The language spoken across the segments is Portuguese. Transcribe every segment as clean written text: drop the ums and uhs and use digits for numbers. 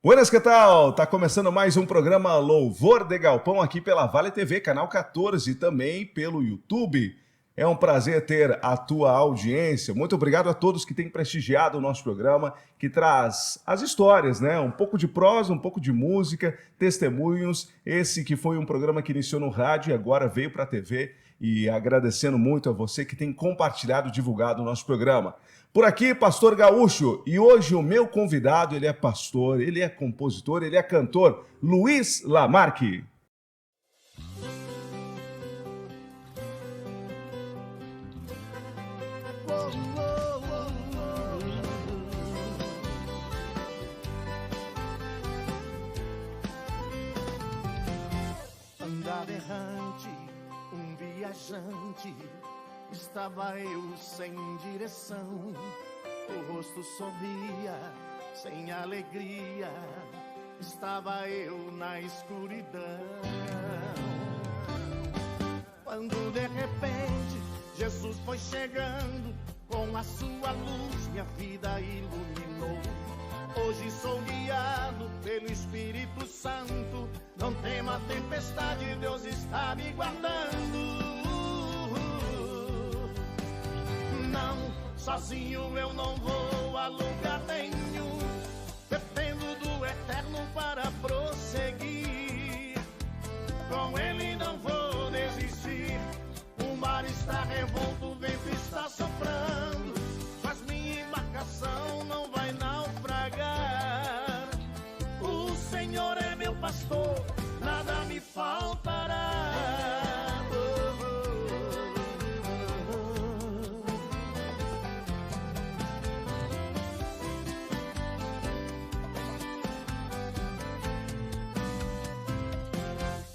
Buenas, que tal? Tá começando mais um programa Louvor de Galpão aqui pela Vale TV, canal 14 e também pelo YouTube. É um prazer ter a tua audiência. Muito obrigado a todos que têm prestigiado o nosso programa, que traz as histórias, né? Um pouco de prosa, um pouco de música, testemunhos. Esse que foi um programa que iniciou no rádio e agora veio para a TV. E agradecendo muito a você que tem compartilhado e divulgado o nosso programa. Por aqui, Pastor Gaúcho, e hoje o meu convidado, ele é pastor, ele é compositor, ele é cantor, Luiz Lamarque. Andava errante, um viajante, estava eu sem direção, o rosto sorria, sem alegria, estava eu na escuridão. Quando de repente Jesus foi chegando, com a sua luz minha vida iluminou. Hoje sou guiado pelo Espírito Santo, não tema a tempestade, Deus está me guardando. Não, sozinho eu não vou a lugar nenhum, dependo do Eterno para prosseguir. Com Ele não vou desistir, o mar está revolto, o vento está soprando, mas minha embarcação não vai naufragar. O Senhor é meu pastor, nada me faltará.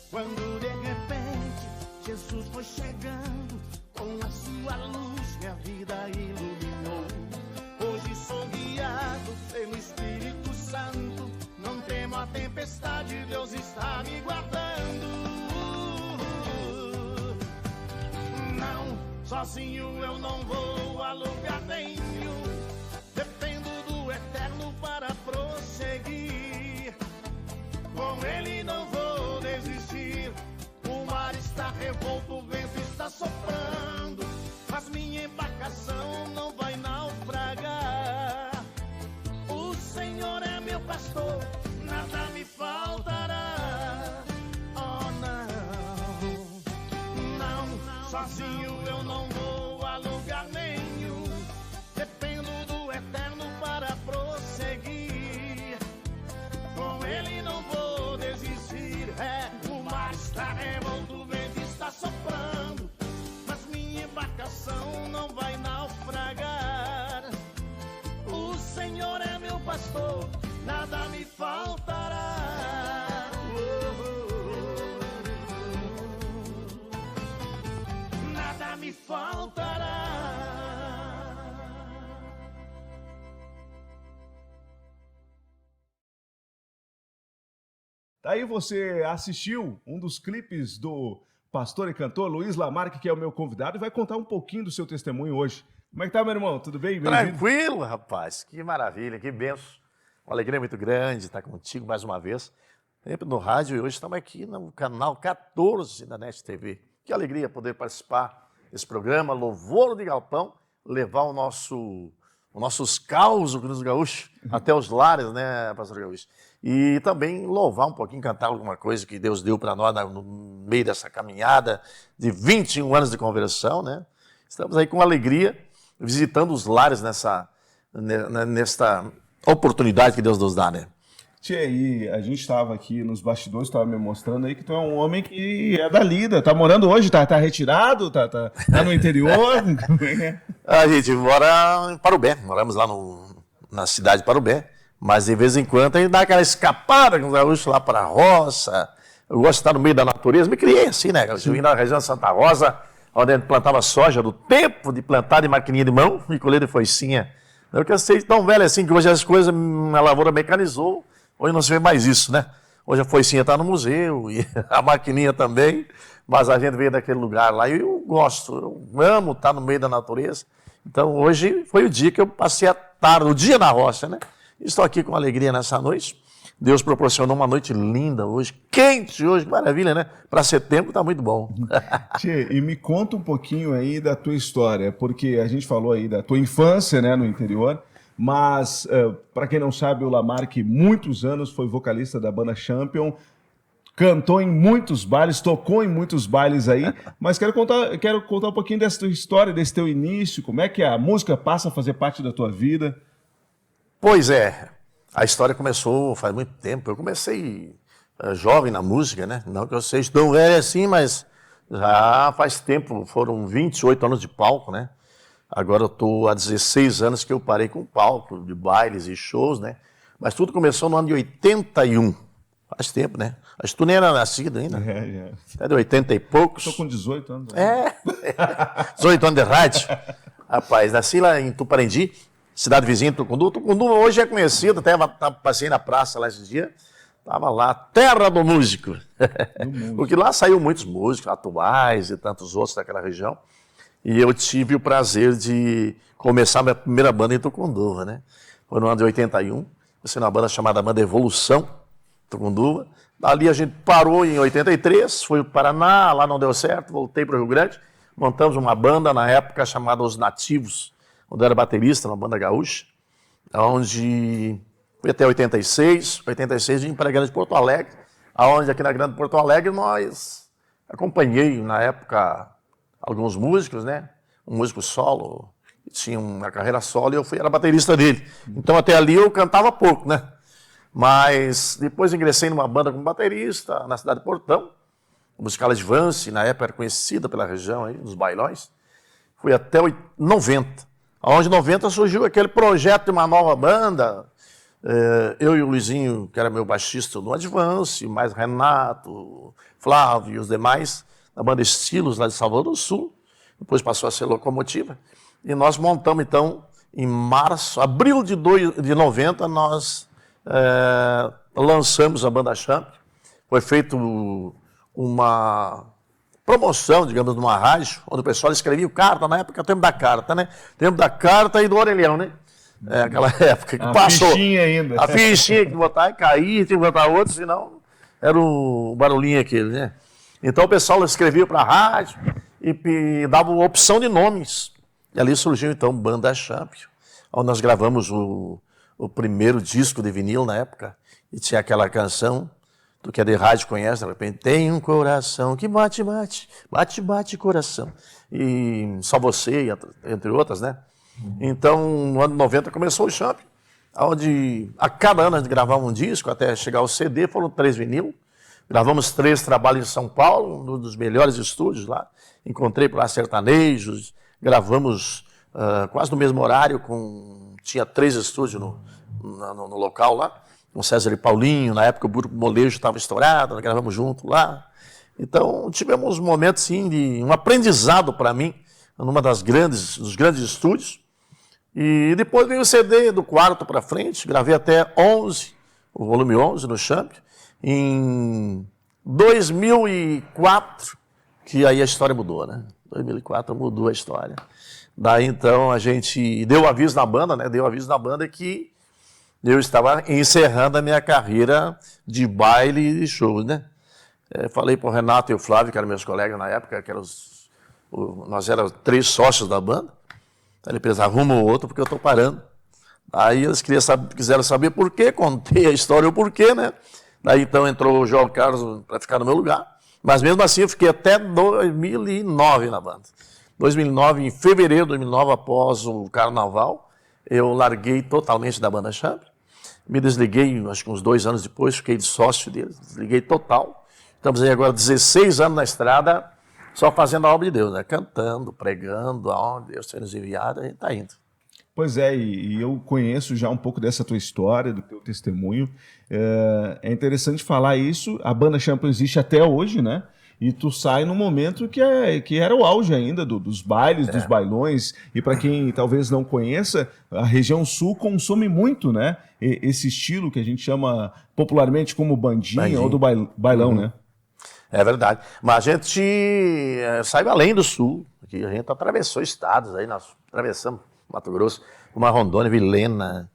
Quando de repente Jesus foi chegando, com a sua luz minha vida iluminou. Hoje sou guiado pelo Espírito Santo, não temo a tempestade, Deus está me guardando. Não, sozinho eu não vou a lugar nenhum, dependo do Eterno para prosseguir. Com Ele não vou desistir, o mar está revolto, o vento está soprando, mas minha embarcação não vai naufragar. O Senhor é meu pastor, nada me faltará. Oh não, sozinho eu não vou a lugar nenhum, dependo do Eterno para prosseguir. Com Ele não vou desistir, o mar está revolto, o vento está soprando, mas minha embarcação não vai naufragar. O Senhor é meu pastor, nada me faltará. Nada me faltará. Aí você assistiu um dos clipes do pastor e cantor Luiz Lamarque, que é o meu convidado, e vai contar um pouquinho do seu testemunho hoje. Como é que tá, meu irmão? Tudo bem? Tranquilo, rapaz. Que maravilha, que benção. Uma alegria muito grande estar contigo mais uma vez. Sempre no rádio, e hoje estamos aqui no canal 14 da NET TV. Que alegria poder participar desse programa Louvor de Galpão, levar os nossos causos Cruz Gaúcho até os lares, né, pastor Gaúcho? E também louvar um pouquinho, cantar alguma coisa que Deus deu para nós no meio dessa caminhada de 21 anos de conversão, né? Estamos aí com alegria, visitando os lares nesta oportunidade que Deus nos dá, né? Tia, aí a gente estava aqui nos bastidores, estava me mostrando aí que tu é um homem que é da lida, tá morando hoje, tá retirado, tá no interior? A gente mora em Parobé, moramos lá na cidade de Parobé, mas de vez em quando a gente dá aquela escapada com os gaúchos lá para a roça. Eu gosto de estar no meio da natureza, me criei assim, né? Eu vim na região de Santa Rosa, onde a gente plantava soja, do tempo de plantar de maquininha de mão e colher de foicinha. Eu que sei tão velho assim que hoje as coisas, a lavoura mecanizou, hoje não se vê mais isso, né? Hoje a foicinha está no museu e a maquininha também, mas a gente veio daquele lugar lá e eu gosto, eu amo estar no meio da natureza. Então hoje foi o dia que eu passei a tarde, o dia na roça, né? Estou aqui com alegria nessa noite Deus proporcionou uma noite linda hoje, quente hoje, que maravilha, né? Para setembro tá muito bom. Tchê, e me conta um pouquinho aí da tua história, porque a gente falou aí da tua infância, né, no interior, mas para quem não sabe, o Lamarque muitos anos foi vocalista da banda Champion, cantou em muitos bailes, tocou em muitos bailes aí, mas quero contar um pouquinho dessa tua história, desse teu início, como é que a música passa a fazer parte da tua vida. Pois é, a história começou faz muito tempo. Eu comecei jovem na música, né? Não que eu seja tão velho assim, mas já faz tempo, foram 28 anos de palco, né? Agora eu estou há 16 anos que eu parei com palco, de bailes e shows, né? Mas tudo começou no ano de 81. Faz tempo, né? Acho que tu nem era nascido ainda. É de 80 e poucos. Estou com 18 anos. 18 anos de rádio. Rapaz, nasci lá em Tuparendi, cidade vizinha de Tucundu. Tucundu hoje é conhecido, até passei na praça lá esses dias. Estava lá, terra do músico. Porque lá saiu muitos músicos atuais e tantos outros daquela região. E eu tive o prazer de começar a minha primeira banda em Tucunduva, né? Foi no ano de 81. Comecei numa banda chamada Banda Evolução, Tucunduva. Dali a gente parou em 83, fui para o Paraná, lá não deu certo, voltei para o Rio Grande. Montamos uma banda na época chamada Os Nativos, onde eu era baterista, uma banda gaúcha, onde fui até 86 vim para a Grande Porto Alegre, onde aqui na Grande Porto Alegre nós acompanhei na época alguns músicos, né? Um músico solo, tinha uma carreira solo e eu era baterista dele. Então até ali eu cantava pouco, né? Mas depois ingressei numa banda como baterista na cidade de Portão, musical Advance, na época era conhecida pela região aí, nos bailões. Fui até 90. Onde em 90 surgiu aquele projeto de uma nova banda. Eu e o Luizinho, que era meu baixista no Advance, mais Renato, Flávio e os demais, da banda Estilos, lá de Salvador do Sul. Depois passou a ser Locomotiva. E nós montamos, então, em abril de 90, nós lançamos a banda Champion. Foi feito uma promoção, digamos, numa rádio, onde o pessoal escrevia carta, na época, tempo da carta, né? Tempo da carta e do orelhão, né? Aquela época que passou. A fichinha ainda. A fichinha que botar e cair, tinha que botar outro, senão era o barulhinho aquele, né? Então o pessoal escrevia para a rádio e dava opção de nomes. E ali surgiu, então, Banda Champion, onde nós gravamos o primeiro disco de vinil na época, e tinha aquela canção, tu que é de rádio conhece, de repente, tem um coração que bate, bate, bate, bate coração. E Só Você, entre outras, né? Então, no ano 90 começou o Champion, onde a cada ano a gente gravava um disco, até chegar ao CD, foram 3 vinil. Gravamos 3 trabalhos em São Paulo, um dos melhores estúdios lá. Encontrei por lá sertanejos, gravamos quase no mesmo horário, tinha 3 estúdios no local lá, com César e Paulinho, na época o Grupo Molejo estava estourado, nós gravamos junto lá. Então tivemos um momento sim, de um aprendizado para mim, numa dos grandes estúdios. E depois veio o CD do quarto para frente, gravei até 11, o volume 11 no Champion. Em 2004, que aí a história mudou, né? 2004 mudou a história. Daí então a gente deu aviso na banda, né? Deu aviso na banda que eu estava encerrando a minha carreira de baile e de shows, né? Falei para o Renato e o Flávio, que eram meus colegas na época, que nós éramos 3 sócios da banda. Ele fez, arruma o outro porque eu estou parando. Aí eles quiseram saber por quê, contei a história, o porquê, né? Daí então entrou o João Carlos para ficar no meu lugar. Mas mesmo assim eu fiquei até 2009 na banda. 2009, em fevereiro de 2009, após o Carnaval, eu larguei totalmente da banda Champion. Me desliguei, acho que uns 2 anos depois, fiquei de sócio deles, desliguei total. Estamos aí agora 16 anos na estrada, só fazendo a obra de Deus, né? Cantando, pregando, aonde Deus tem nos enviado, a gente está indo. Pois é, e eu conheço já um pouco dessa tua história, do teu testemunho. É interessante falar isso, a banda Champion existe até hoje, né? E tu sai num momento que era o auge ainda dos bailes, dos bailões. E para quem talvez não conheça, a região sul consome muito, né? Esse estilo que a gente chama popularmente como bandinha. Ou do bailão, né? É verdade. Mas a gente saiu além do sul. Aqui a gente atravessou estados, aí nós atravessamos Mato Grosso, uma Rondônia, Vilhena,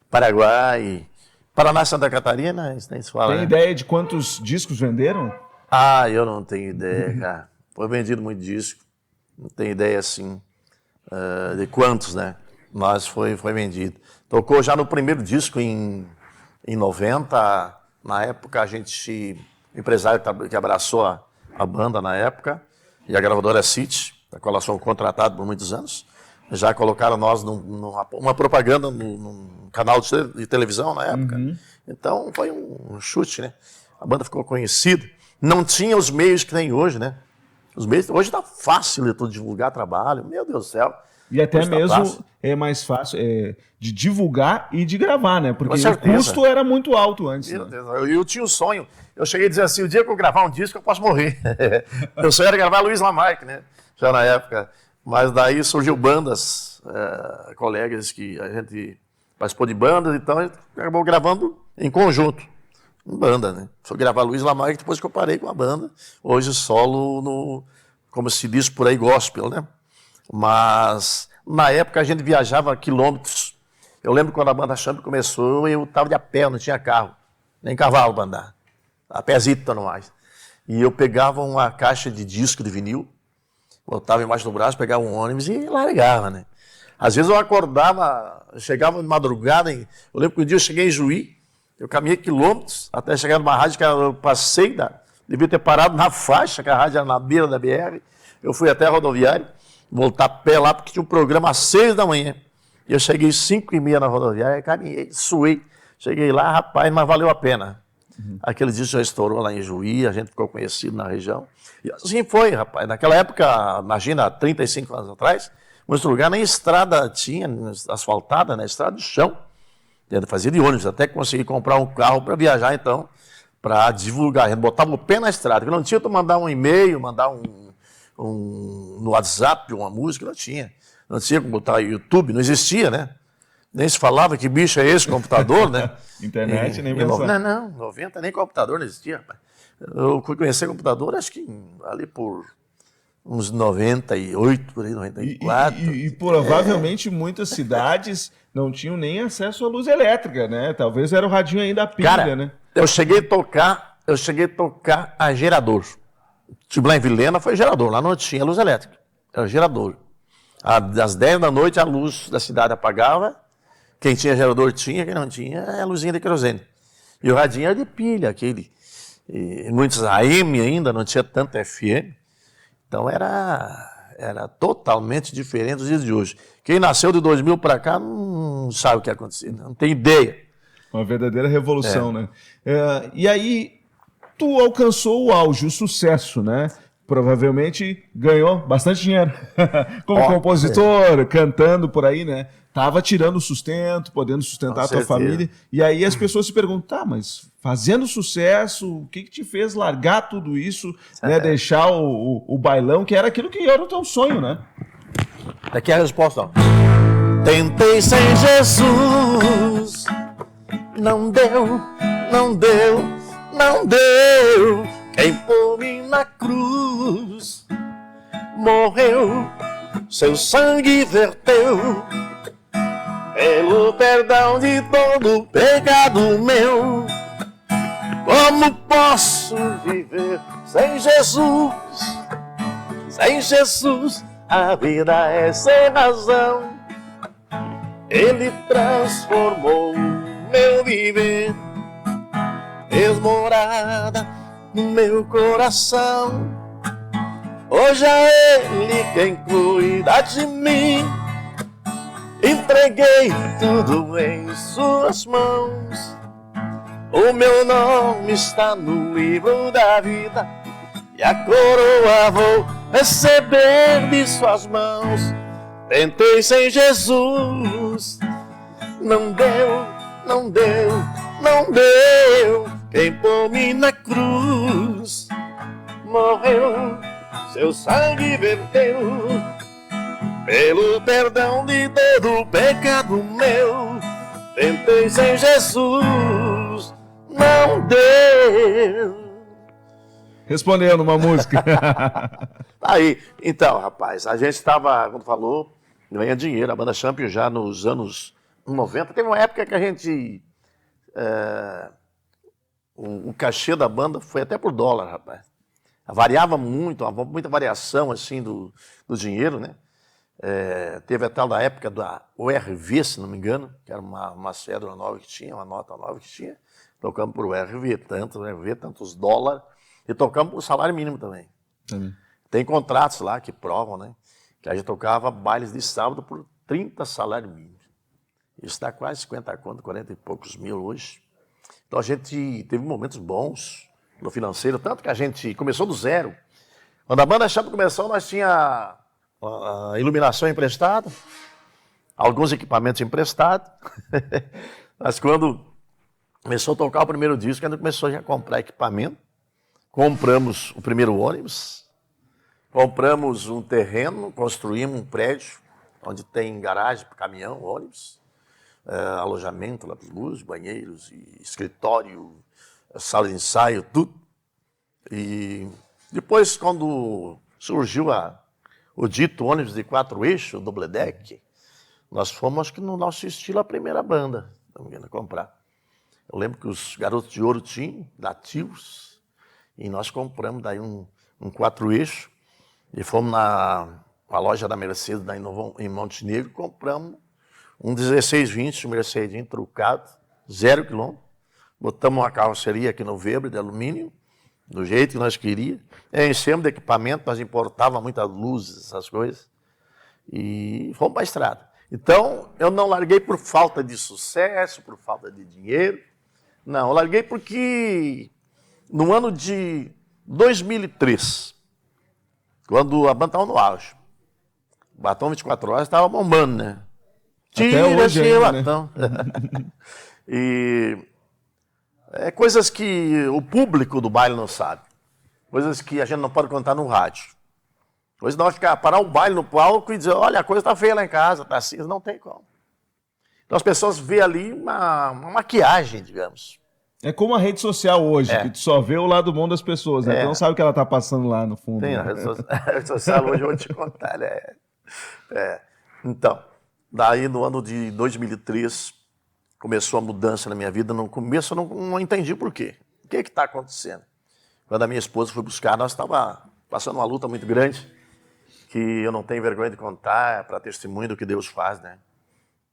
Paraguai, Paraná e Santa Catarina, isso nem se fala, Tem né? ideia de quantos discos venderam? Ah, eu não tenho ideia, cara. Foi vendido muito disco. Não tenho ideia, assim, de quantos, né? Mas foi vendido. Tocou já no primeiro disco em 90. Na época, o empresário que abraçou a banda na época, e a gravadora City, a qual nós fomos contratados por muitos anos, já colocaram nós numa propaganda num canal de televisão na época. Então, foi um chute, né? A banda ficou conhecida. Não tinha os meios que tem hoje, né? Os meios, hoje está fácil de tu divulgar trabalho, meu Deus do céu. E até Hoje tá mesmo fácil. é mais fácil de divulgar e de gravar, né? Porque Com o certeza. custo era muito alto antes. Meu Né? Deus, eu tinha um sonho. Eu cheguei a dizer assim, o dia que eu gravar um disco, eu posso morrer. Meu sonho era gravar Luiz Lamarque, né? Já na época. Mas daí surgiu bandas, colegas que a gente participou de bandas, então a gente acabou gravando em conjunto. Em banda, né? Foi gravar Luiz Lamarque depois que eu parei com a banda. Hoje solo, como se diz por aí, gospel, né? Mas na época a gente viajava quilômetros. Eu lembro quando a banda Champ começou, eu estava de a pé, não tinha carro, nem cavalo para andar. A pézito no mais. E eu pegava uma caixa de disco de vinil, botava embaixo do braço, pegava um ônibus e largava, né? Às vezes eu acordava, chegava de madrugada, eu lembro que um dia eu cheguei em Juí, eu caminhei quilômetros até chegar numa rádio que eu passei, devia ter parado na faixa, que a rádio era na beira da BR, eu fui até a rodoviária, voltar a pé lá, porque tinha um programa às 6 da manhã. E eu cheguei às 5h30 na rodoviária, caminhei, suei. Cheguei lá, rapaz, mas valeu a pena. Aquele disco já estourou lá em Juí, a gente ficou conhecido na região. E assim foi, rapaz. Naquela época, imagina, 35 anos atrás, muitos lugares nem estrada tinha, asfaltada, né? Estrada de chão. Eu fazia de ônibus, até consegui comprar um carro para viajar, então, para divulgar. A gente botava o pé na estrada, porque não tinha tu mandar um e-mail, mandar no WhatsApp uma música, não tinha. Não tinha como botar YouTube, não existia, né? Nem se falava que bicho é esse computador, né? Internet, nem pensar. Não, 90 nem computador não existia, rapaz. Eu fui conhecer computador, acho que ali por uns 98, por aí, 94. E provavelmente muitas cidades não tinham nem acesso à luz elétrica, né? Talvez era o radinho ainda a pilha, Cara, né? eu cheguei a tocar a gerador. Tipo lá em Vilhena foi gerador, lá não tinha luz elétrica, era gerador. Às 10 da noite a luz da cidade apagava, quem tinha gerador tinha, quem não tinha a luzinha de querosene. E o radinho era de pilha, aquele. E muitos AM ainda, não tinha tanto FM. Então era totalmente diferente dos dias de hoje. Quem nasceu de 2000 para cá não sabe o que aconteceu, não tem ideia. Uma verdadeira revolução, né? E aí, tu alcançou o auge, o sucesso, né? Provavelmente ganhou bastante dinheiro. Como compositor, cantando por aí, né? Tava tirando o sustento, podendo sustentar a tua família. E aí as pessoas se perguntam, tá, mas fazendo sucesso, o que te fez largar tudo isso, né? Deixar o bailão, que era aquilo que era o teu sonho, né? Aqui é a resposta, ó. Tentei sem Jesus, não deu, não deu, não deu. Quem pôs-me na cruz morreu, seu sangue verteu pelo perdão de todo pecado meu. Como posso viver sem Jesus? Sem Jesus a vida é sem razão. Ele transformou meu viver, fez morada no meu coração. Hoje é Ele quem cuida de mim. Entreguei tudo em suas mãos. O meu nome está no livro da vida e a coroa vou receber de suas mãos. Tentei sem Jesus, não deu, não deu, não deu. Quem pôs-me na cruz morreu, seu sangue verteu pelo perdão de todo pecado meu. Tentei sem Jesus, não deu. Respondendo uma música. Aí, então, rapaz, a gente estava, como falou, ganha dinheiro. A banda Champion já nos anos 90. Teve uma época que a gente o cachê da banda foi até por dólar, rapaz. Variava muito, muita variação assim do dinheiro, né? Teve a tal da época da URV, se não me engano, que era uma cédula nova que tinha, uma nota nova que tinha. Tocamos por URV, tantos dólares, e tocamos por salário mínimo também. Tem contratos lá que provam, né? Que a gente tocava bailes de sábado por 30 salários mínimos. Isso dá quase 50 conto, 40 e poucos mil hoje. Então a gente teve momentos bons no financeiro, tanto que a gente começou do zero. Quando a banda Chapa começou, nós tínhamos a iluminação emprestada, alguns equipamentos emprestados. Mas quando começou a tocar o primeiro disco, a gente começou já a comprar equipamento. Compramos o primeiro ônibus, compramos um terreno, construímos um prédio, onde tem garagem para caminhão, ônibus, alojamento lá para os músicos, banheiros, e escritório, sala de ensaio, tudo. E depois, quando surgiu o dito ônibus de 4 eixos, o double deck, nós fomos, acho que no nosso estilo, a primeira banda a comprar. Eu lembro que os Garotos de Ouro tinham, nativos, e nós compramos daí um 4 eixos, e fomos na loja da Mercedes, daí em Montenegro, compramos um 1620, um Mercedinho trucado, 0 km. Botamos uma carroceria aqui no Weber de alumínio, do jeito que nós queríamos. Enchemos de equipamento, nós importávamos muitas luzes, essas coisas. E fomos para a estrada. Então, eu não larguei por falta de sucesso, por falta de dinheiro. Não, eu larguei porque no ano de 2003, quando a banda estava no auge, o Batom 24 Horas estava bombando, né? Até hoje Tira-se o ainda, Batom. Né? E coisas que o público do baile não sabe. Coisas que a gente não pode contar no rádio. Coisas nós parar o baile no palco e dizer, olha, a coisa está feia lá em casa, está assim, não tem como. Então as pessoas veem ali uma maquiagem, digamos. É como a rede social hoje, que tu só vê o lado bom das pessoas, né? Tu não sabe o que ela tá passando lá no fundo. Tem, né? a rede social hoje eu vou te contar, né? Então, daí no ano de 2003, começou a mudança na minha vida. No começo eu não entendi por quê. O que está acontecendo? Quando a minha esposa foi buscar, nós estávamos passando uma luta muito grande, que eu não tenho vergonha de contar, para testemunho do que Deus faz, né?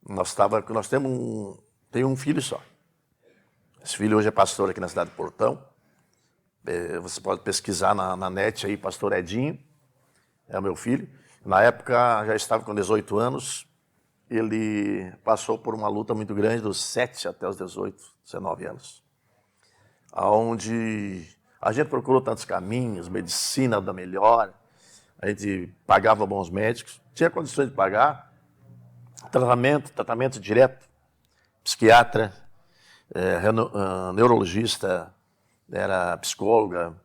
Nós temos um filho só. Esse filho hoje é pastor aqui na cidade de Portão. Você pode pesquisar na net aí, pastor Edinho, é o meu filho. Na época, já estava com 18 anos, ele passou por uma luta muito grande, dos 7 até os 18, 19 anos. Onde a gente procurou tantos caminhos, medicina da melhor, a gente pagava bons médicos, tinha condições de pagar, tratamento direto, psiquiatra, neurologista, era psicóloga.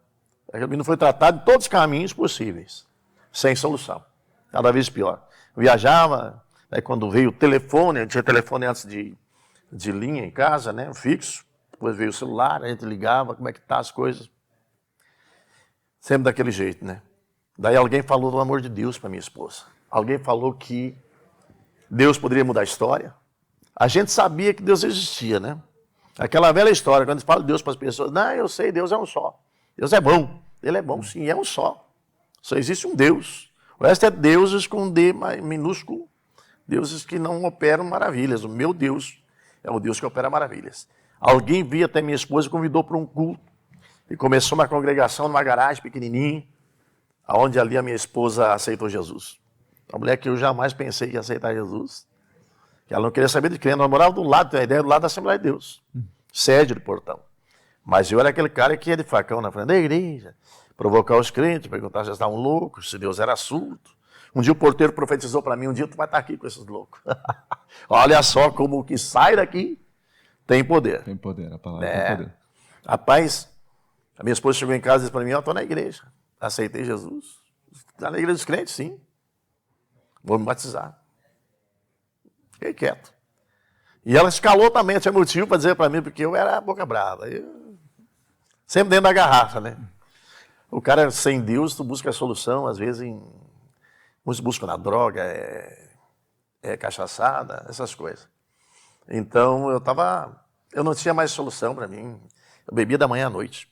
A menina foi tratado de todos os caminhos possíveis, sem solução, cada vez pior. Viajava, aí quando veio o telefone, tinha telefone antes de linha em casa, né, fixo, depois veio o celular, a gente ligava, como é que tá as coisas. Sempre daquele jeito, né. Daí alguém falou do amor de Deus para minha esposa. Alguém falou que Deus poderia mudar a história. A gente sabia que Deus existia, né. Aquela velha história, quando a gente fala de Deus para as pessoas, não, eu sei, Deus é um só. Deus é bom. Ele é bom, sim, é um só. Só existe um Deus. O resto é deuses com D minúsculo, deuses que não operam maravilhas. O meu Deus é o Deus que opera maravilhas. Alguém veio até minha esposa e convidou para um culto. E começou uma congregação numa garagem pequenininha, onde ali a minha esposa aceitou Jesus. Uma mulher que eu jamais pensei que ia aceitar Jesus. Que ela não queria saber de crente, ela morava do lado, tem a ideia, do lado da Assembleia de Deus. Sede do Portão. Mas eu era aquele cara que ia de facão na frente da igreja, provocar os crentes, perguntar se eles estavam loucos, se Deus era surdo. Um dia o porteiro profetizou para mim, um dia tu vai estar aqui com esses loucos. Olha só como o que sai daqui tem poder. Tem poder, a palavra tem poder. Rapaz, a minha esposa chegou em casa e disse para mim, eu estou na igreja, aceitei Jesus. Está na igreja dos crentes, sim. Vou me batizar. Fiquei quieto. E ela escalou também, tinha motivo para dizer para mim, porque eu era boca brava. Sempre dentro da garrafa, né? O cara sem Deus, tu busca a solução, às vezes, muitos buscam na droga, cachaçada, essas coisas. Então, eu estava eu não tinha mais solução para mim. Eu bebia da manhã à noite.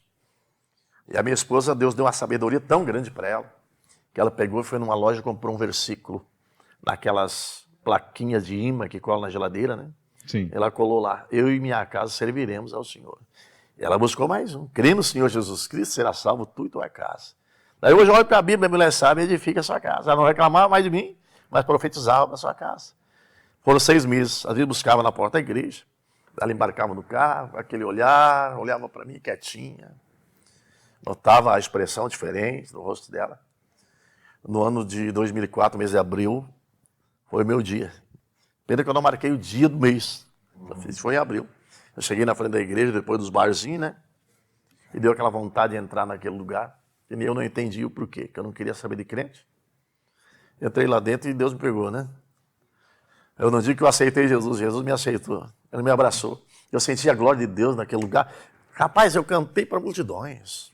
E a minha esposa, Deus deu uma sabedoria tão grande para ela, que ela pegou e foi numa loja e comprou um versículo, naquelas plaquinhas de imã que colam na geladeira, né? Sim. Ela colou lá, eu e minha casa serviremos ao Senhor. E ela buscou mais um. Crê no Senhor Jesus Cristo, será salvo tu e tua casa. Daí hoje eu olho para a Bíblia, a mulher sabe, edifica a sua casa. Ela não reclamava mais de mim, mas profetizava para a sua casa. Foram 6 meses, às vezes buscava na porta da igreja, ela embarcava no carro, aquele olhar, olhava para mim quietinha, notava a expressão diferente no rosto dela. No ano de 2004, mês de abril, foi o meu dia. Pena que eu não marquei o dia do mês, foi em abril. Eu cheguei na frente da igreja, depois dos barzinhos, né? E deu aquela vontade de entrar naquele lugar. E eu não entendi o porquê, que eu não queria saber de crente. Entrei lá dentro e Deus me pegou, né? Eu não digo que eu aceitei Jesus, Jesus me aceitou. Ele me abraçou. Eu senti a glória de Deus naquele lugar. Rapaz, eu cantei para multidões.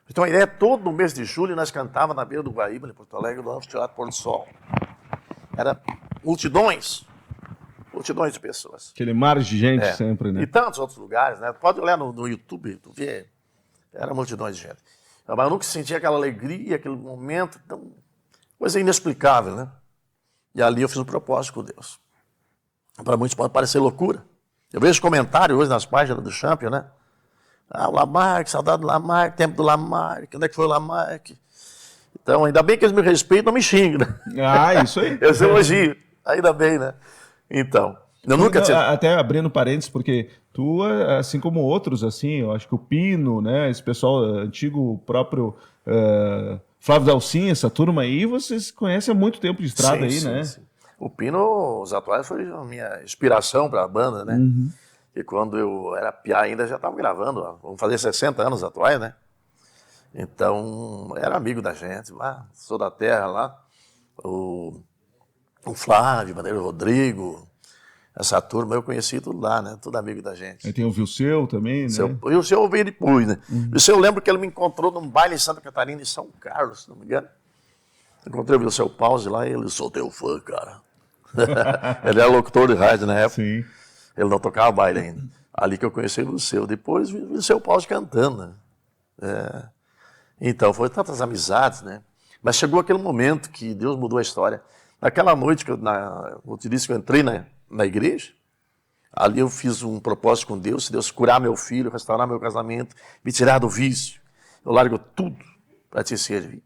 Então a ideia, todo mês de julho nós cantávamos na beira do Guaíba, em Porto Alegre, do Anfiteatro Pôr do Sol. Era multidões de pessoas. Aquele mar de gente sempre, né? E tantos outros lugares, né? Pode olhar no YouTube, tu vê, era multidões de gente. Mas eu nunca senti aquela alegria, aquele momento, tão, coisa inexplicável, né? E ali eu fiz um propósito com Deus. Para muitos pode parecer loucura. Eu vejo comentários hoje nas páginas do Champion, né? Ah, o Lamarck, saudade do Lamarck, tempo do Lamarck, onde é que foi o Lamarck? Então, ainda bem que eles me respeitam, não me xingam, né? Ah, isso aí. Eu sou elogio, ainda bem, né? Então, eu nunca tinha... Até abrindo parênteses, porque tu, assim como outros, assim, eu acho que o Pino, né, esse pessoal antigo, o próprio Flávio Dalcin, essa turma aí, vocês conhecem há muito tempo de estrada aí, né? Sim. O Pino, os atuais, foi a minha inspiração para a banda, né? Uhum. E quando eu era piá ainda, já estava gravando, ó, vamos fazer 60 anos atuais, né? Então, era amigo da gente lá, sou da terra lá, o Flávio, o Rodrigo, essa turma eu conheci tudo lá, né? Tudo amigo da gente. Aí tem o Vilseu também, né? E o seu eu veio depois, né? O seu eu lembro que ele me encontrou num baile em Santa Catarina, em São Carlos, se não me engano. Encontrei o Vilseu Pause lá e ele, sou teu fã, cara. Ele era locutor de rádio na época. Sim. Ele não tocava baile ainda. Ali que eu conheci o Vilseu. Depois vi o Vilseu Pause cantando, né? Então, foi tantas amizades, né? Mas chegou aquele momento que Deus mudou a história. Naquela noite, eu te disse que eu entrei na igreja, ali eu fiz um propósito com Deus, se Deus curar meu filho, restaurar meu casamento, me tirar do vício, eu largo tudo para te servir.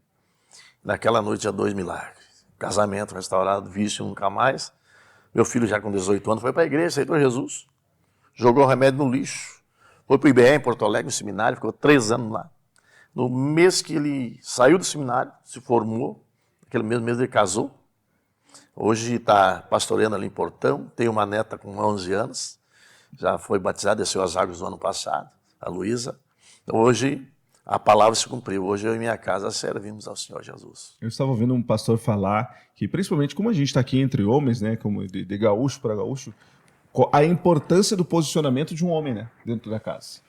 Naquela noite, há 2 milagres. Casamento restaurado, vício nunca mais. Meu filho, já com 18 anos, foi para a igreja, aceitou Jesus, jogou o remédio no lixo, foi para o IBE em Porto Alegre, no seminário, ficou 3 anos lá. No mês que ele saiu do seminário, se formou, aquele mesmo mês ele casou. Hoje está pastoreando ali em Portão, tem uma neta com 11 anos, já foi batizada, desceu as águas no ano passado, a Luísa. Hoje a palavra se cumpriu, hoje eu e minha casa servimos ao Senhor Jesus. Eu estava ouvindo um pastor falar que, principalmente como a gente está aqui entre homens, né, como de gaúcho para gaúcho, a importância do posicionamento de um homem, né, dentro da casa.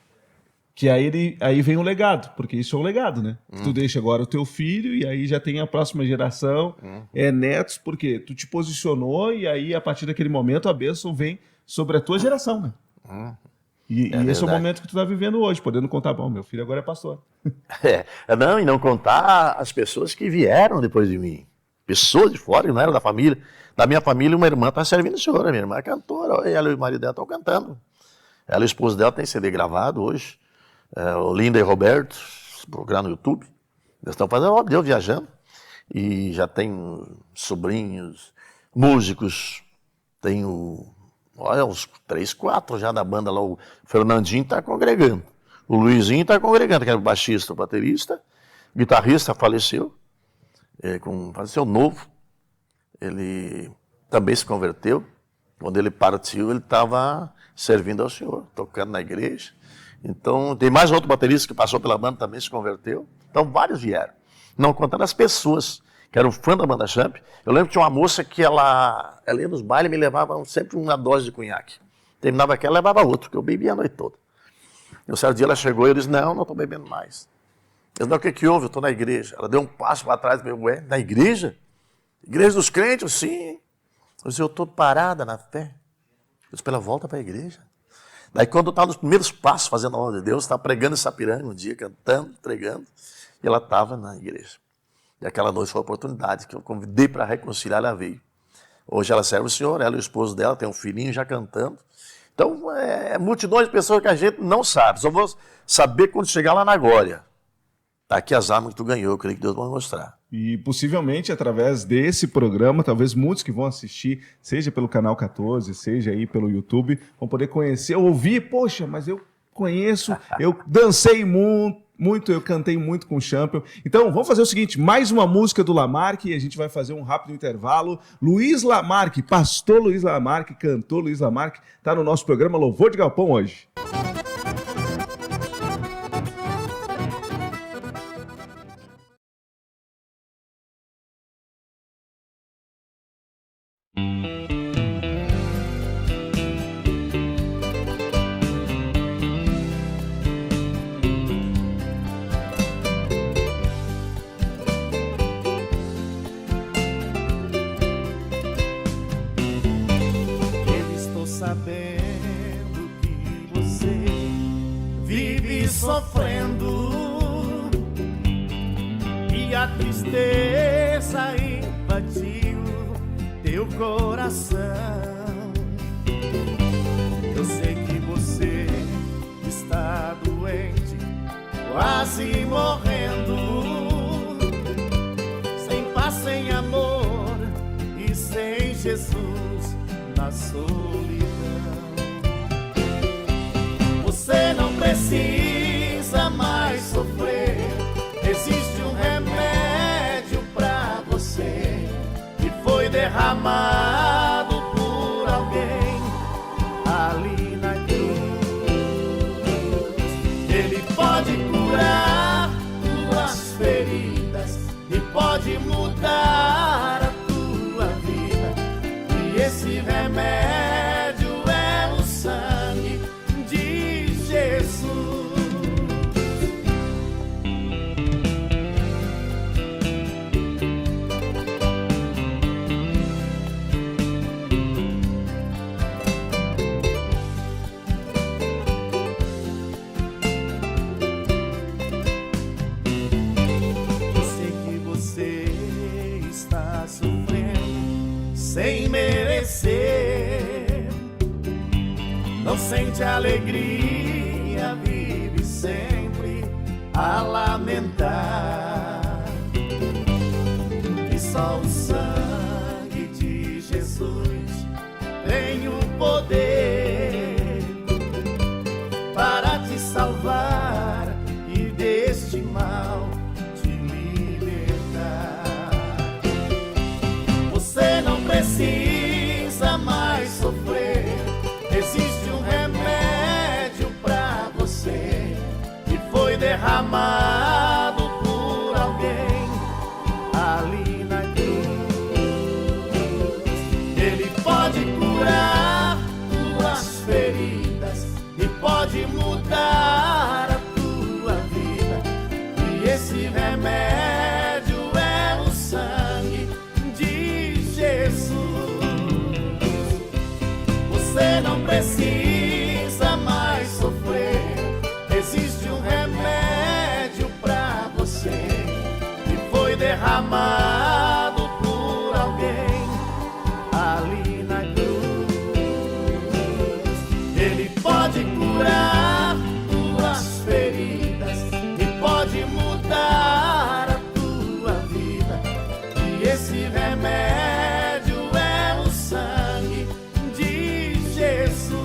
Que aí vem o legado, porque isso é um legado, né? Tu deixa agora o teu filho e aí já tem a próxima geração, netos, porque tu te posicionou e aí a partir daquele momento a bênção vem sobre a tua geração, né? E esse é o momento que tu tá vivendo hoje, podendo contar, bom, meu filho agora é pastor. Não, e não contar as pessoas que vieram depois de mim. Pessoas de fora, que não eram da família. Da minha família, uma irmã está servindo o Senhor, a minha irmã é cantora, ela e o marido dela estão cantando. Ela e o esposo dela tem CD gravado hoje. O Linda e Roberto, programa no YouTube, eles estão fazendo obra de Deus viajando, e já tem sobrinhos, músicos, tem uns 3, 4 já da banda lá, o Fernandinho está congregando, o Luizinho está congregando, que era o baixista, o baterista, o guitarrista faleceu novo, ele também se converteu, quando ele partiu ele estava servindo ao Senhor, tocando na igreja. Então, tem mais outro baterista que passou pela banda, também se converteu. Então, vários vieram. Não contando as pessoas que eram fã da banda Champ. Eu lembro que tinha uma moça que ela ia nos bailes e me levava sempre uma dose de cunhaque. Terminava aquela, levava outro, porque eu bebia a noite toda. E um certo dia ela chegou e eu disse, não estou bebendo mais. Eu disse, o que houve? Eu estou na igreja. Ela deu um passo para trás e me disse, na igreja? Igreja dos crentes? Sim. Eu disse, eu estou parada na fé. Eu disse, ela volta para a igreja. Daí quando eu estava nos primeiros passos, fazendo a obra de Deus, estava pregando em Sapiranga um dia, cantando, pregando, e ela estava na igreja. E aquela noite foi a oportunidade que eu convidei para reconciliar, ela veio. Hoje ela serve o Senhor, ela e o esposo dela, tem um filhinho já cantando. Então, é multidões de pessoas que a gente não sabe. Só vou saber quando chegar lá na glória. Está aqui as armas que tu ganhou, eu creio que Deus vai mostrar. E possivelmente, através desse programa, talvez muitos que vão assistir, seja pelo Canal 14, seja aí pelo YouTube, vão poder conhecer, ouvir, poxa, mas eu conheço, eu dancei muito, eu cantei muito com o Champion. Então, vamos fazer o seguinte, mais uma música do Lamarque e a gente vai fazer um rápido intervalo. Luiz Lamarque, pastor Luiz Lamarque, cantor Luiz Lamarque, está no nosso programa Louvor de Galpão hoje. Sabendo que você vive sofrendo e a tristeza invadiu teu coração. Eu sei que você está doente, quase morrendo, sem paz, sem amor e sem Jesus na solidão. Você não precisa mais sofrer. Existe um remédio pra você que foi derramado por alguém ali na cruz. Ele pode curar tuas feridas e pode mudar a tua vida. E esse remédio é o sangue de Jesus. Eu sei que você está sofrendo sem merecer. Não sente alegria, vive sempre a lamentar. E só o sangue de Jesus tem o poder para te salvar e deste mal te libertar. Você não precisa mais sofrer. Existe um remédio pra você que foi derramado por alguém ali na cruz. Ele pode curar tuas feridas e pode mudar a tua vida. E esse remédio é o sangue de Jesus. Você não precisa mais sofrer. Existe um remédio pra você que foi derramado por alguém ali na cruz. Ele pode curar tuas feridas e pode mudar a tua vida. E esse remédio é o sangue de Jesus.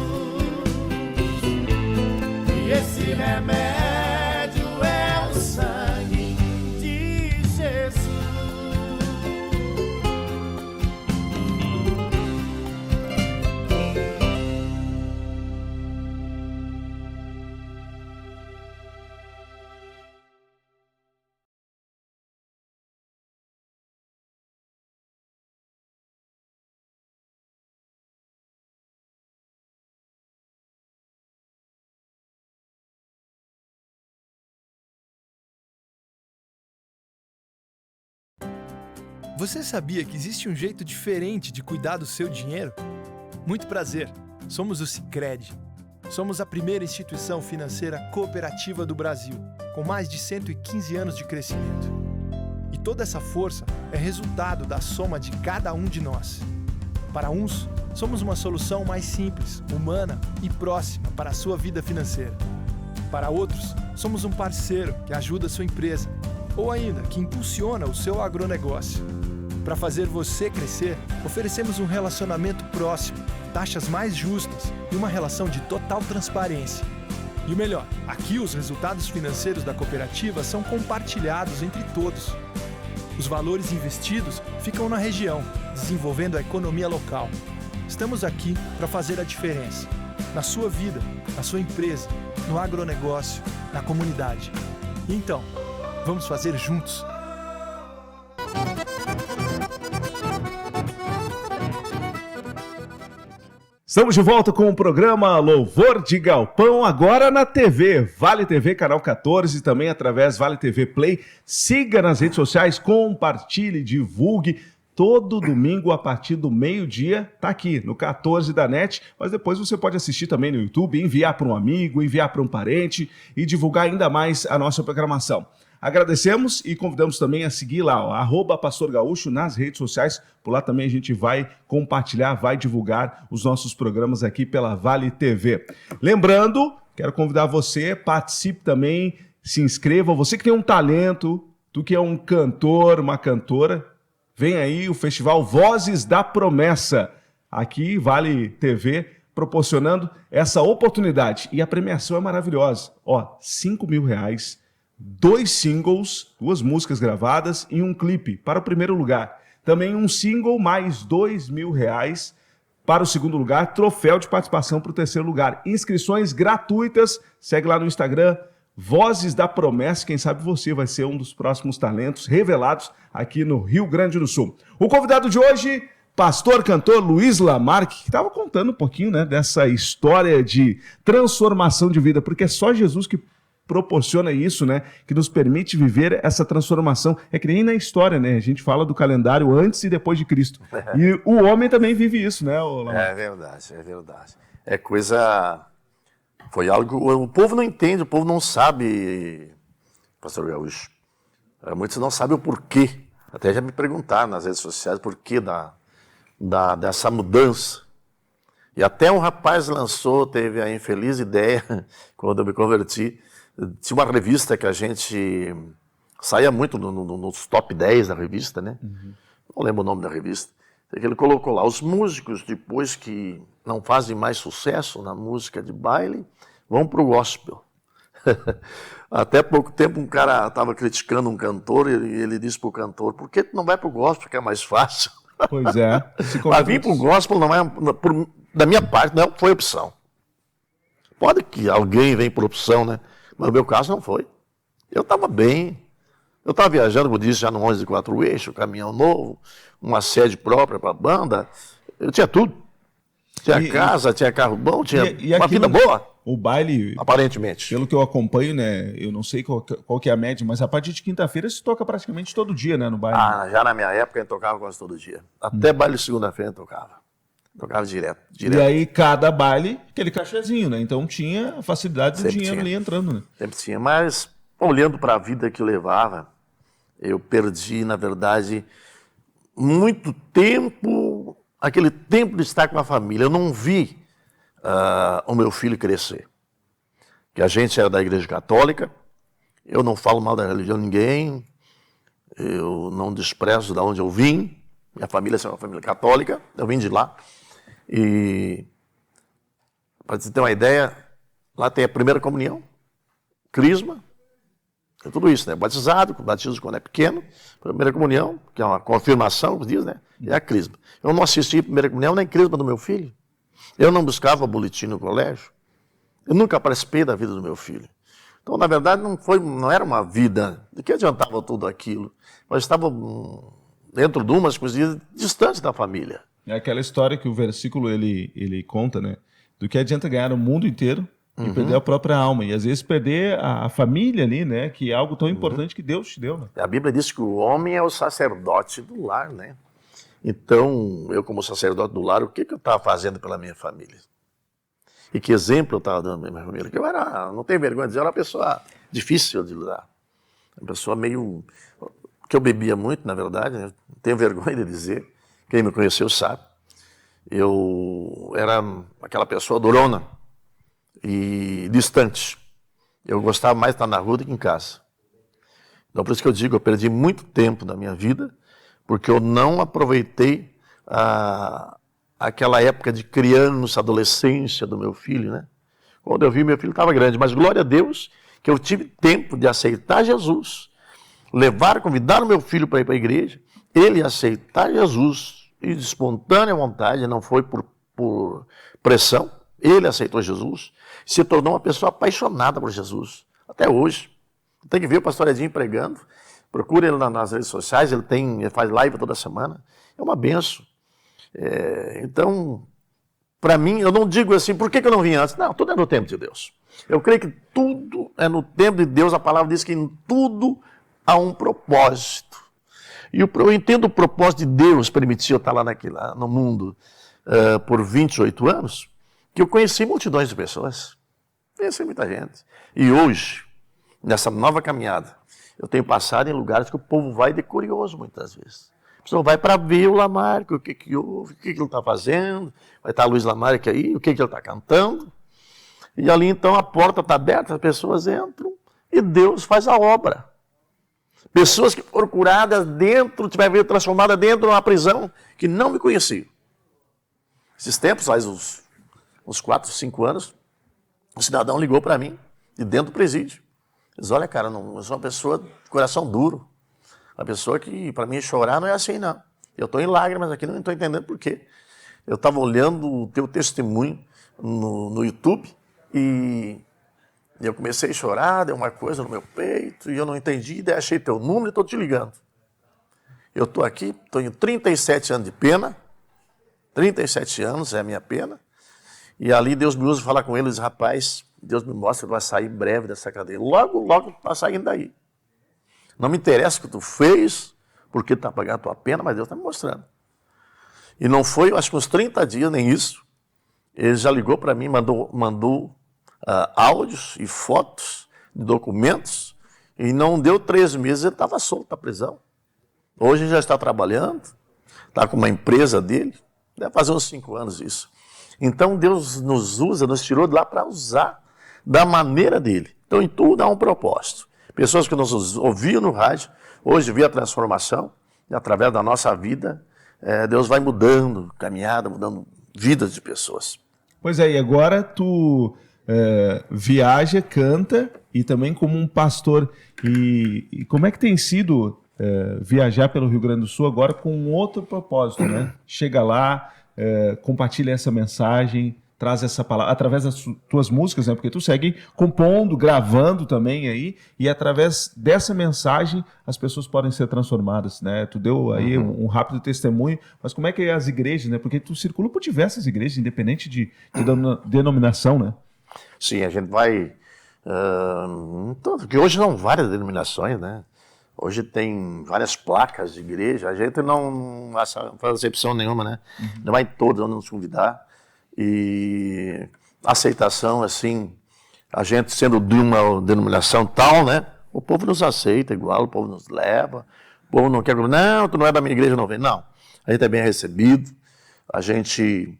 E esse remédio é o sangue de Jesus. Você sabia que existe um jeito diferente de cuidar do seu dinheiro? Muito prazer, somos o Sicredi. Somos a primeira instituição financeira cooperativa do Brasil, com mais de 115 anos de crescimento. E toda essa força é resultado da soma de cada um de nós. Para uns, somos uma solução mais simples, humana e próxima para a sua vida financeira. Para outros, somos um parceiro que ajuda a sua empresa, ou ainda que impulsiona o seu agronegócio. Para fazer você crescer, oferecemos um relacionamento próximo, taxas mais justas e uma relação de total transparência. E o melhor, aqui os resultados financeiros da cooperativa são compartilhados entre todos. Os valores investidos ficam na região, desenvolvendo a economia local. Estamos aqui para fazer a diferença, na sua vida, na sua empresa, no agronegócio, na comunidade. Então, vamos fazer juntos. Estamos de volta com o programa Louvor de Galpão, agora na TV, Vale TV, canal 14, também através Vale TV Play. Siga nas redes sociais, compartilhe, divulgue. Todo domingo, a partir do meio-dia, tá aqui no 14 da NET, mas depois você pode assistir também no YouTube, enviar para um amigo, enviar para um parente e divulgar ainda mais a nossa programação. Agradecemos e convidamos também a seguir lá, @Pastor Gaúcho nas redes sociais. Por lá também a gente vai compartilhar, vai divulgar os nossos programas aqui pela Vale TV. Lembrando, quero convidar você, participe também, se inscreva. Você que tem um talento, tu que é um cantor, uma cantora, vem aí o Festival Vozes da Promessa. Aqui, Vale TV, proporcionando essa oportunidade. E a premiação é maravilhosa. Ó, R$5.000. 2 singles, 2 músicas gravadas e um clipe para o primeiro lugar. Também um single mais R$2.000 para o segundo lugar, troféu de participação para o terceiro lugar. Inscrições gratuitas, segue lá no Instagram, Vozes da Promessa. Quem sabe você vai ser um dos próximos talentos revelados aqui no Rio Grande do Sul. O convidado de hoje, pastor, cantor Luiz Lamarque, que estava contando um pouquinho, né, dessa história de transformação de vida, porque é só Jesus que proporciona isso, né? Que nos permite viver essa transformação. É que nem na história, né? A gente fala do calendário antes e depois de Cristo. E o homem também vive isso, né, Lamarque? É verdade, é verdade. É coisa... Foi algo... O povo não entende, o povo não sabe, pastor Gaúcho. Muitos não sabem o porquê. Até já me perguntaram nas redes sociais o porquê dessa mudança. E até um rapaz teve a infeliz ideia, quando eu me converti. Tinha uma revista que a gente saía muito nos top 10 da revista, né? Uhum. Não lembro o nome da revista. Ele colocou lá, os músicos, depois que não fazem mais sucesso na música de baile, vão para o gospel. Até pouco tempo um cara estava criticando um cantor e ele disse para o cantor, por que tu não vai para o gospel, que é mais fácil? Pois é. Mas vir para o gospel, não é, da minha parte, não foi opção. Pode que alguém venha por opção, né? Mas no meu caso não foi. Eu estava bem. Eu estava viajando, como disse, já no 11 de 4 eixos, caminhão novo, uma sede própria para a banda. Eu tinha tudo. Tinha casa, tinha carro bom, tinha uma vida boa. O baile, aparentemente. Pelo que eu acompanho, né? Eu não sei qual que é a média, mas a partir de quinta-feira se toca praticamente todo dia, né? No baile. Já na minha época eu tocava quase todo dia. Até baile de segunda-feira eu tocava. Tocava direto. E aí, cada baile, aquele cachezinho, né? Então tinha a facilidade do dinheiro ali entrando, né? Sempre tinha, mas olhando para a vida que eu levava, eu perdi, na verdade, muito tempo, aquele tempo de estar com a família. Eu não vi o meu filho crescer. Que a gente era da Igreja Católica, eu não falo mal da religião de ninguém, eu não desprezo de onde eu vim, minha família é uma família católica, eu vim de lá. E, para você ter uma ideia, lá tem a primeira comunhão, crisma, é tudo isso, né? Batizado, batismo quando é pequeno, primeira comunhão, que é uma confirmação, como diz, né? E a crisma. Eu não assisti a primeira comunhão nem crisma do meu filho. Eu não buscava boletim no colégio. Eu nunca participei da vida do meu filho. Então, na verdade, não era uma vida. De que adiantava tudo aquilo? Nós estávamos dentro de umas coisas distantes da família. É aquela história que o versículo ele conta, né? Do que adianta ganhar o mundo inteiro e perder a própria alma. E às vezes perder a família ali, né? Que é algo tão importante que Deus te deu, né? A Bíblia diz que o homem é o sacerdote do lar, né? Então, eu como sacerdote do lar, o que eu estava fazendo pela minha família? E que exemplo eu estava dando para minha família. Que eu era, não tenho vergonha de dizer, eu era uma pessoa difícil de lidar. Uma pessoa meio... que eu bebia muito, na verdade, né? Não tenho vergonha de dizer. Quem me conheceu sabe. Eu era aquela pessoa durona e distante. Eu gostava mais de estar na rua do que em casa. Então, por isso que eu digo, eu perdi muito tempo da minha vida, porque eu não aproveitei aquela época de criança, adolescência do meu filho, né? Quando eu vi, meu filho estava grande, mas glória a Deus que eu tive tempo de aceitar Jesus, convidar o meu filho para ir para a igreja, ele aceitar Jesus, e de espontânea vontade, não foi por pressão, ele aceitou Jesus, se tornou uma pessoa apaixonada por Jesus, até hoje. Tem que ver o pastor Edinho pregando, procura ele nas redes sociais, ele faz live toda semana, é uma benção. Então, para mim, eu não digo assim, por que eu não vim antes? Não, tudo é no tempo de Deus. Eu creio que tudo é no tempo de Deus, a palavra diz que em tudo há um propósito. E eu entendo o propósito de Deus permitir eu estar lá no mundo por 28 anos, que eu conheci multidões de pessoas, conheci muita gente. E hoje, nessa nova caminhada, eu tenho passado em lugares que o povo vai de curioso muitas vezes. A pessoa vai para ver o Lamarck, o que houve, o que ele está fazendo, vai estar Luiz Lamarck aí, o que ele está cantando. E ali então a porta está aberta, as pessoas entram e Deus faz a obra. Pessoas que foram curadas dentro, tiveram transformadas dentro de uma prisão que não me conheciam. Esses tempos, faz uns 4, 5 anos, um cidadão ligou para mim, de dentro do presídio. Diz, olha cara, eu sou uma pessoa de coração duro. Uma pessoa que, para mim, chorar não é assim, não. Eu estou em lágrimas aqui, não estou entendendo por quê. Eu estava olhando o teu testemunho no YouTube e eu comecei a chorar, deu uma coisa no meu peito e eu não entendi, daí achei teu número e estou te ligando. Eu estou aqui, tenho 37 anos de pena, 37 anos é a minha pena, e ali Deus me usa para falar com ele e diz, rapaz, Deus me mostra que vai sair breve dessa cadeia. Logo, logo está saindo daí. Não me interessa o que tu fez, porque tu está pagando a tua pena, mas Deus está me mostrando. E não foi, acho que uns 30 dias, nem isso. Ele já ligou para mim, mandou áudios e fotos de documentos, e não deu 3 meses, ele estava solto da prisão. Hoje ele já está trabalhando, está com uma empresa dele, deve fazer uns 5 anos isso. Então Deus nos usa, nos tirou de lá para usar da maneira dele. Então em tudo há um propósito. Pessoas que nos ouviam no rádio, hoje vê a transformação, e através da nossa vida, Deus vai mudando caminhada, mudando vidas de pessoas. Pois é, e agora tu viaja, canta, e também como um pastor. E como é que tem sido viajar pelo Rio Grande do Sul agora com outro propósito, né? Chega lá, compartilha essa mensagem, traz essa palavra, através das tuas músicas, né? Porque tu segue compondo, gravando também aí, e através dessa mensagem as pessoas podem ser transformadas, né? Tu deu aí um rápido testemunho, mas como é que é as igrejas, né? Porque tu circula por diversas igrejas, independente de denominação, né? Sim, a gente vai... porque hoje são várias denominações, né? Hoje tem várias placas de igreja, a gente não faz exceção nenhuma, né? Não vai todos onde nos convidar. E a aceitação, assim, a gente sendo de uma denominação tal, né? O povo nos aceita igual, o povo nos leva, o povo não quer, não, tu não é da minha igreja, não vem. Não, a gente é bem recebido, a gente,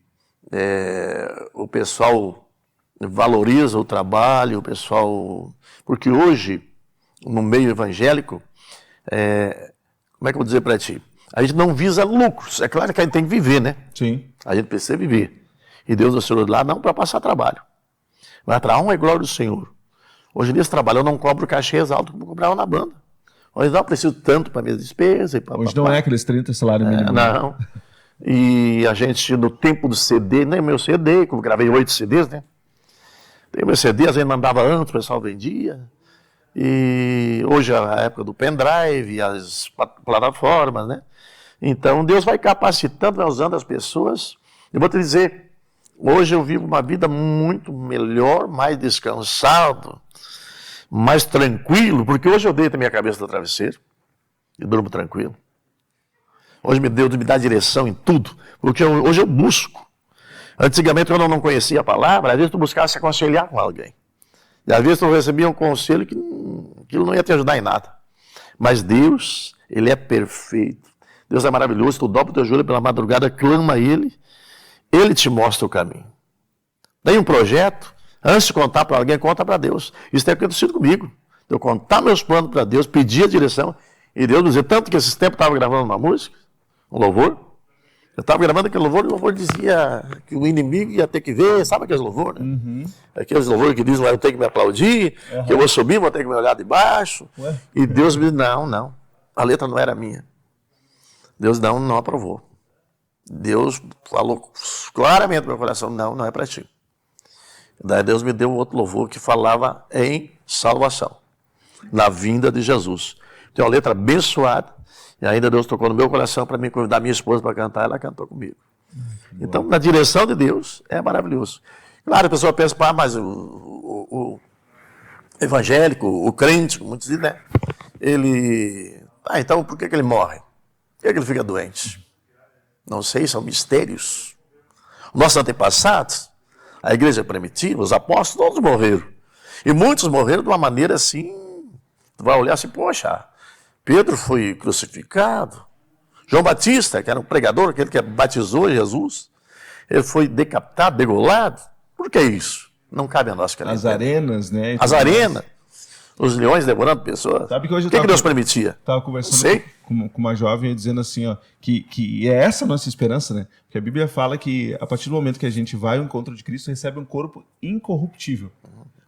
o pessoal valoriza o trabalho, o pessoal, porque hoje, no meio evangélico, como é que eu vou dizer para ti? A gente não visa lucros, é claro que a gente tem que viver, né? Sim. A gente precisa viver. E Deus nos tirou de lá não para passar trabalho, mas para a honra e glória do Senhor. Hoje nesse trabalho eu não cobro cachês alto como eu cobrava na banda. Hoje não preciso tanto para minhas despesas. Hoje não é aqueles 30 salários mínimos. Não. E a gente, no tempo do CD, nem meu CD, como gravei 8 CDs, né? Tem meu CD, às vezes mandava antes, o pessoal vendia. E hoje é a época do pendrive, as plataformas, né? Então Deus vai capacitando, vai usando as pessoas. Eu vou te dizer, hoje eu vivo uma vida muito melhor, mais descansado, mais tranquilo, porque hoje eu deito a minha cabeça no travesseiro e durmo tranquilo. Hoje Deus me dá direção em tudo, porque hoje eu busco. Antigamente, quando eu não conhecia a palavra, às vezes tu buscava se aconselhar com alguém. E às vezes tu recebia um conselho que não ia te ajudar em nada. Mas Deus, Ele é perfeito. Deus é maravilhoso, tu dobra o teu joelho pela madrugada, clama a Ele, Ele te mostra o caminho. Tem um projeto, antes de contar para alguém, conta para Deus. Isso tem acontecido comigo. Eu contar meus planos para Deus, pedir a direção, e Deus dizia, tanto que esses tempos eu estava gravando uma música, um louvor, eu estava gravando aquele louvor e o louvor dizia que o inimigo ia ter que ver, sabe aqueles louvores, né? Uhum. Aqueles louvores que dizem, eu tenho que me aplaudir, que eu vou subir, vou ter que me olhar de baixo. Ué? E Deus me disse, não, a letra não era minha. Deus não aprovou. Deus falou claramente no meu coração, não é para ti. Daí Deus me deu um outro louvor que falava em salvação, na vinda de Jesus. Tem uma letra abençoada, e ainda Deus tocou no meu coração para me convidar minha esposa para cantar, ela cantou comigo. Então, na direção de Deus, é maravilhoso. Claro, a pessoa pensa, mas o evangélico, o crente, muitos dizem, né? Ele... então por que ele morre? Por que ele fica doente? Não sei, são mistérios. Nossos antepassados, a igreja primitiva, os apóstolos, todos morreram. E muitos morreram de uma maneira assim, tu vai olhar assim, poxa, Pedro foi crucificado, João Batista, que era um pregador, aquele que batizou Jesus, ele foi decapitado, degolado. Por que isso? Não cabe a nós que as arenas, né? As arenas, os leões devorando pessoas. Sabe que hoje o que Deus permitia? Estava conversando com uma jovem dizendo assim, ó, que é essa a nossa esperança, né? Porque a Bíblia fala que a partir do momento que a gente vai ao encontro de Cristo, recebe um corpo incorruptível.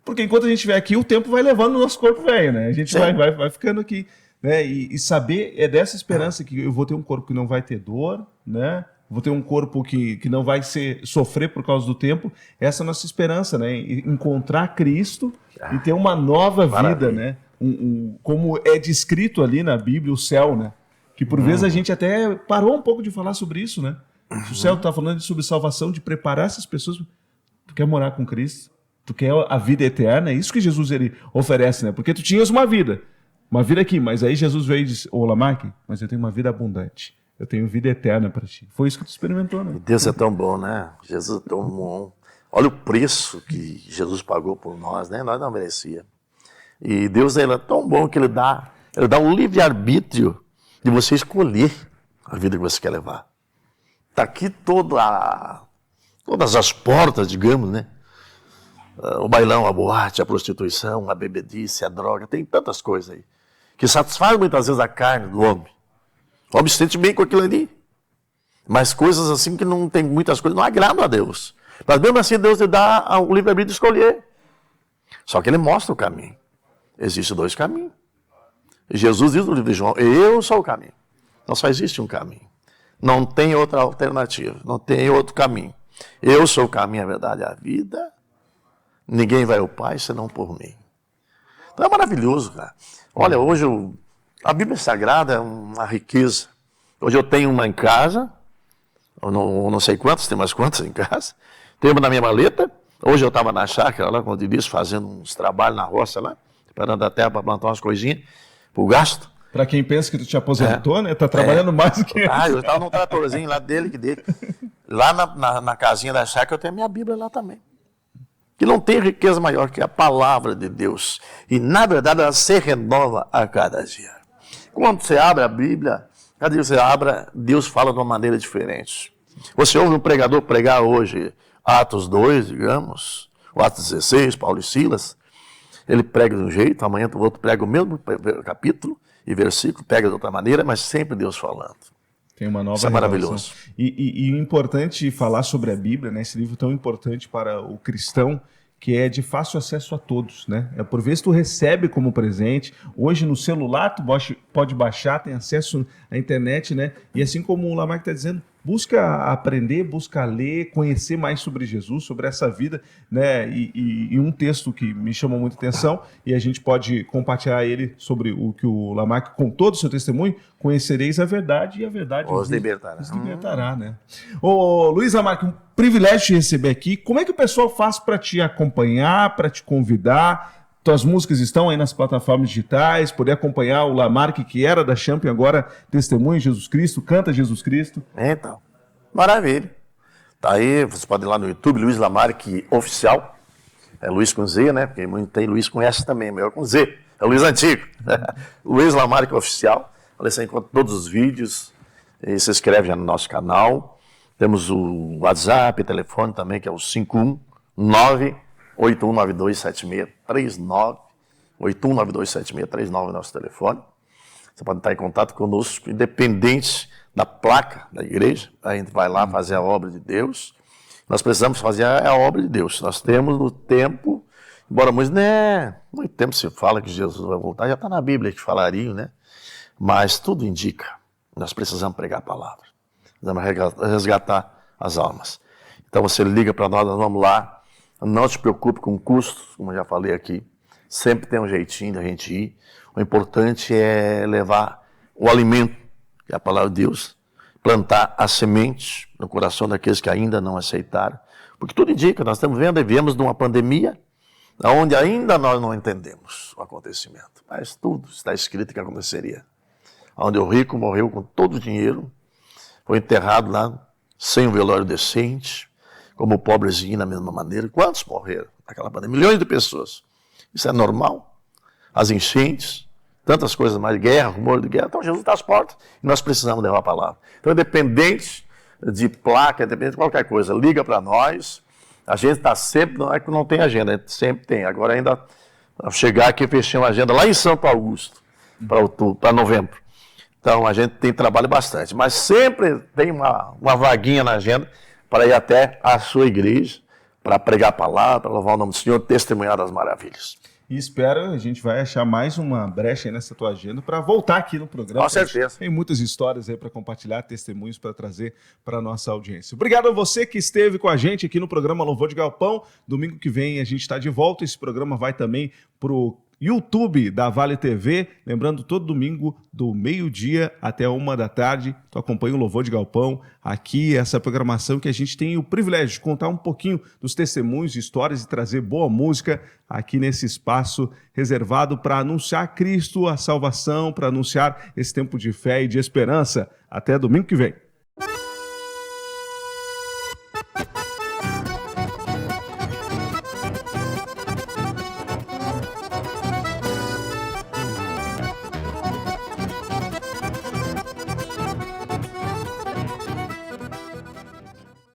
Porque enquanto a gente estiver aqui, o tempo vai levando o nosso corpo velho, né? A gente vai ficando aqui, né? E saber é dessa esperança que eu vou ter um corpo que não vai ter dor, né? Vou ter um corpo que não vai sofrer por causa do tempo. Essa é a nossa esperança, né? Encontrar Cristo e ter uma nova vida, né? Como é descrito ali na Bíblia, o céu, né? Que por vezes a gente até parou um pouco de falar sobre isso, né? O céu está falando sobre salvação, de preparar essas pessoas. Tu quer morar com Cristo? Tu quer a vida eterna? É isso que Jesus ele oferece, né? Porque tu tinhas uma vida aqui, mas aí Jesus veio e disse, ô Lamarck, mas eu tenho uma vida abundante. Eu tenho vida eterna para ti. Foi isso que tu experimentou, né? Deus é tão bom, né? Jesus é tão bom. Olha o preço que Jesus pagou por nós, né? Nós não merecíamos. E Deus ele é tão bom que ele dá um livre-arbítrio de você escolher a vida que você quer levar. Está aqui todas as portas, digamos, né? O bailão, a boate, a prostituição, a bebedice, a droga, tem tantas coisas aí que satisfazem muitas vezes a carne do homem. O homem se sente bem com aquilo ali. Mas coisas assim que não tem muitas coisas, não agradam a Deus. Mas mesmo assim Deus lhe dá o livre-arbítrio de escolher. Só que ele mostra o caminho. Existem dois caminhos. Jesus diz no livro de João, eu sou o caminho. Então só existe um caminho. Não tem outra alternativa, não tem outro caminho. Eu sou o caminho, a verdade e a vida. Ninguém vai ao Pai senão por mim. Então é maravilhoso, cara. Olha, hoje a Bíblia Sagrada é uma riqueza. Hoje eu tenho uma em casa, eu não sei quantas, tem mais quantas em casa. Tenho uma na minha maleta. Hoje eu estava na chácara lá, como eu disse, fazendo uns trabalhos na roça lá, preparando a terra para plantar umas coisinhas, para o gasto. Para quem pensa que tu te aposentou, né? Tá trabalhando mais do que antes. Eu estava num tratorzinho lá dele. Lá na casinha da chácara eu tenho a minha Bíblia lá também. Que não tem riqueza maior que a palavra de Deus. E, na verdade, ela se renova a cada dia. Quando você abre a Bíblia, cada dia você abre, Deus fala de uma maneira diferente. Você ouve um pregador pregar hoje Atos 2, digamos, o Atos 16, Paulo e Silas, ele prega de um jeito, amanhã o outro prega o mesmo capítulo e versículo, pega de outra maneira, mas sempre Deus falando. Tem uma nova Isso é maravilhoso. E o importante falar sobre a Bíblia, né, esse livro tão importante para o cristão, que é de fácil acesso a todos, né? É por vezes tu recebe como presente, hoje no celular tu pode baixar, tem acesso à internet, né? E assim como o Lamarck está dizendo, busca aprender, busca ler, conhecer mais sobre Jesus, sobre essa vida, né? E um texto que me chamou muita atenção, e a gente pode compartilhar ele sobre o que o Lamarck contou do seu testemunho, conhecereis a verdade e a verdade os libertará. Os libertará, né? Ô Luiz Lamarck, um privilégio te receber aqui. Como é que o pessoal faz para te acompanhar, para te convidar? Tuas músicas estão aí nas plataformas digitais, poder acompanhar o Lamarck, que era da Champion, agora testemunha Jesus Cristo, canta Jesus Cristo. Então, maravilha. Tá aí, você pode ir lá no YouTube, Luiz Lamarque Oficial. É Luiz com Z, né? Porque tem Luiz com S também, melhor com Z. É o Luiz Antigo. Luiz Lamarque Oficial. Ali você encontra todos os vídeos. E se inscreve já no nosso canal. Temos o WhatsApp, telefone também, que é o 519-8192-7639. 8192-7639 é nosso telefone. Você pode estar em contato conosco, independente da placa da igreja. A gente vai lá fazer a obra de Deus. Nós precisamos fazer a obra de Deus. Nós temos no tempo, embora muito tempo se fala que Jesus vai voltar, já está na Bíblia que falariam, né? Mas tudo indica, nós precisamos pregar a palavra. Precisamos resgatar as almas. Então você liga para nós vamos lá. Não se preocupe com custos, como eu já falei aqui. Sempre tem um jeitinho da gente ir. O importante é levar o alimento, que é a palavra de Deus, plantar a semente no coração daqueles que ainda não aceitaram. Porque tudo indica, nós estamos vendo e viemos de uma pandemia onde ainda nós não entendemos o acontecimento. Mas tudo está escrito que aconteceria. Onde o rico morreu com todo o dinheiro, foi enterrado lá sem um velório decente, como o pobrezinho da mesma maneira. Quantos morreram naquela pandemia? Milhões de pessoas. Isso é normal. As enchentes, tantas coisas mais, guerra, rumor de guerra. Então Jesus está às portas e nós precisamos levar a palavra. Então, independente de placa, independente de qualquer coisa, liga para nós. A gente está sempre, não é que não tem agenda, a gente sempre tem. Agora ainda, ao chegar aqui, fechei uma agenda lá em Santo Augusto, para novembro. Então, a gente tem trabalho bastante. Mas sempre tem uma vaguinha na agenda para ir até a sua igreja, para pregar a palavra, para louvar o nome do Senhor, testemunhar das maravilhas. E espero, a gente vai achar mais uma brecha aí nessa tua agenda para voltar aqui no programa. Com certeza. Tem muitas histórias aí para compartilhar, testemunhos para trazer para a nossa audiência. Obrigado a você que esteve com a gente aqui no programa Louvor de Galpão. Domingo que vem a gente está de volta. Esse programa vai também para o YouTube da Vale TV, lembrando, todo domingo do meio-dia até 13h, tu acompanha o Louvor de Galpão, aqui essa programação que a gente tem o privilégio de contar um pouquinho dos testemunhos, histórias e trazer boa música aqui nesse espaço reservado para anunciar Cristo, a salvação, para anunciar esse tempo de fé e de esperança. Até domingo que vem.